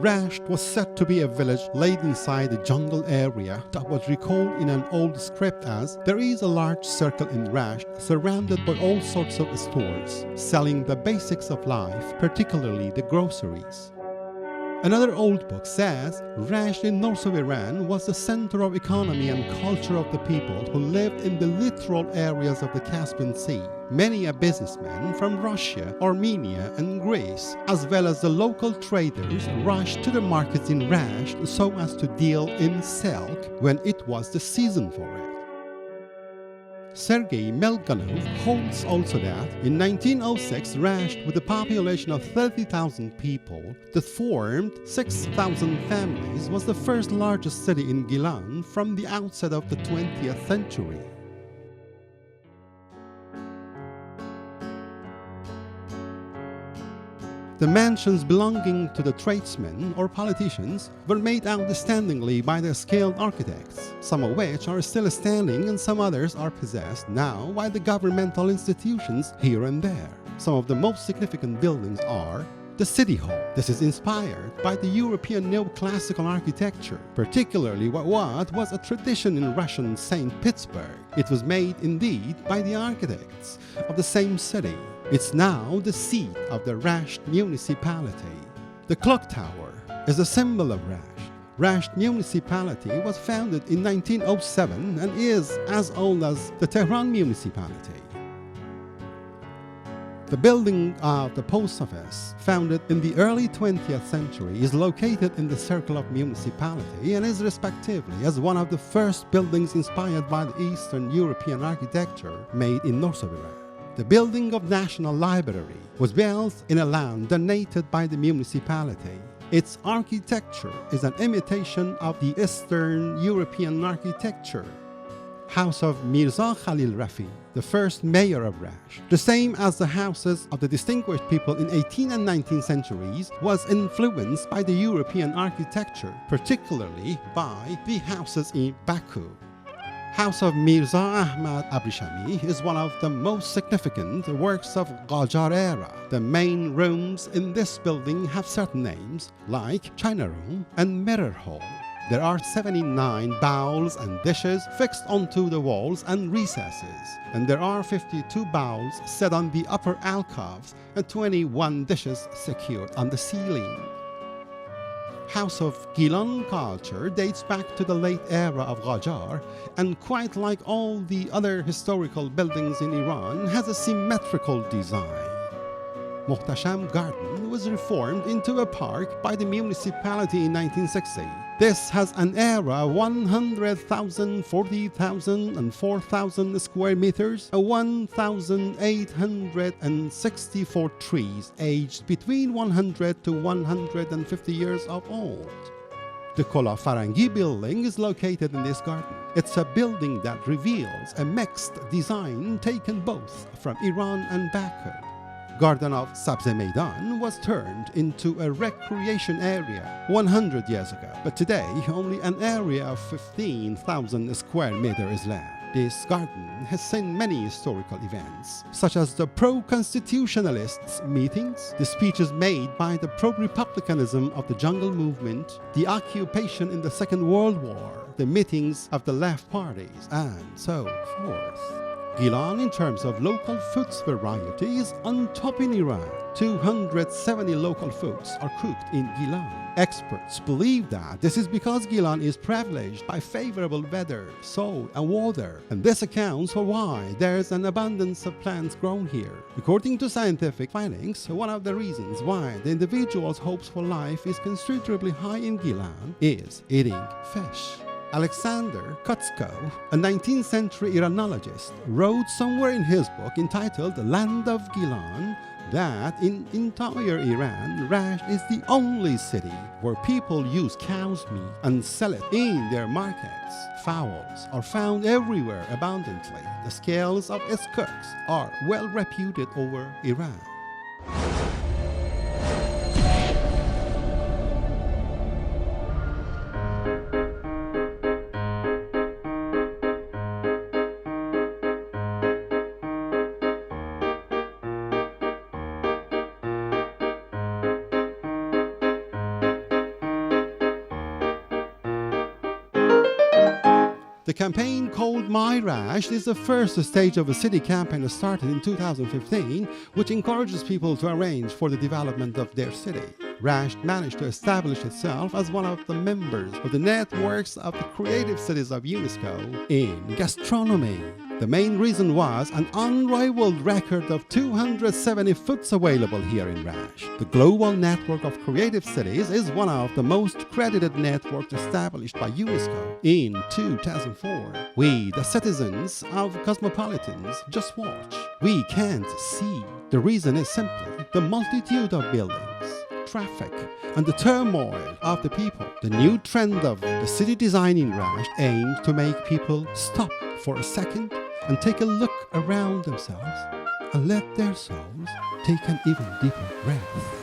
Rasht was said to be a village laid inside a jungle area that was recalled in an old script as, there is a large circle in Rasht surrounded by all sorts of stores, selling the basics of life, particularly the groceries. Another old book says, Rasht in north of Iran was the center of economy and culture of the people who lived in the littoral areas of the Caspian Sea. Many a businessmen from Russia, Armenia and Greece, as well as the local traders, rushed to the markets in Rasht so as to deal in silk when it was the season for it. Sergei Melganov holds also that in 1906 Rasht, with a population of 30,000 people that formed 6,000 families, was the first largest city in Gilan from the outset of the 20th century. The mansions belonging to the tradesmen or politicians were made outstandingly by their skilled architects, some of which are still standing and some others are possessed now by the governmental institutions here and there. Some of the most significant buildings are the City Hall. This is inspired by the European neoclassical architecture, particularly what was a tradition in Russian St. Petersburg. It was made indeed by the architects of the same city. It's now the seat of the Rasht municipality. The clock tower is a symbol of Rasht. Rasht municipality was founded in 1907 and is as old as the Tehran municipality. The building of the post office, founded in the early 20th century, is located in the circle of municipality and is respectively as one of the first buildings inspired by the Eastern European architecture made in north of Iran. The building of National Library was built in a land donated by the municipality. Its architecture is an imitation of the Eastern European architecture. House of Mirza Khalil Rafi, the first mayor of Rasht, the same as the houses of the distinguished people in 18th and 19th centuries, was influenced by the European architecture, particularly by the houses in Baku. House of Mirza Ahmad Abrishami is one of the most significant works of Qajar era. The main rooms in this building have certain names, like China Room and Mirror Hall. There are 79 bowls and dishes fixed onto the walls and recesses, and there are 52 bowls set on the upper alcoves and 21 dishes secured on the ceiling. House of Gilan culture dates back to the late era of Qajar, and quite like all the other historical buildings in Iran, has a symmetrical design. Mojtaba Garden was reformed into a park by the municipality in 1960. This has an area of 100,000, 40,000 and 4,000 square meters, 1,864 trees aged between 100 to 150 years of old. The Kola Farangi building is located in this garden. It's a building that reveals a mixed design taken both from Iran and Baku. Garden of Sabze Maidan was turned into a recreation area 100 years ago, but today only an area of 15,000 square meters is left. This garden has seen many historical events, such as the pro-constitutionalists' meetings, the speeches made by the pro-republicanism of the jungle movement, the occupation in the Second World War, the meetings of the left parties, and so forth. Gilan, in terms of local foods variety, is on top in Iran. 270 local foods are cooked in Gilan. Experts believe that this is because Gilan is privileged by favorable weather, soil, and water, and this accounts for why there is an abundance of plants grown here. According to scientific findings, one of the reasons why the individual's hopes for life is considerably high in Gilan is eating fish. Alexander Kotsko, a 19th century Iranologist, wrote somewhere in his book entitled The Land of Gilan that in entire Iran, Rasht is the only city where people use cow's meat and sell it in their markets. Fowls are found everywhere abundantly. The scales of its cooks are well reputed over Iran. The campaign called My Rasht is the first stage of a city campaign started in 2015, which encourages people to arrange for the development of their city. Rasht managed to establish itself as one of the members of the networks of the creative cities of Unesco in gastronomy. The main reason was an unrivaled record of 270 foods available here in Rasht. The global network of creative cities is one of the most credited networks established by Unesco in 2004. We, the citizens of cosmopolitans, just watch. We can't see. The reason is simply the multitude of buildings, traffic, and the turmoil of the people. The new trend of the city design in Rasht aims to make people stop for a second and take a look around themselves and let their souls take an even deeper breath.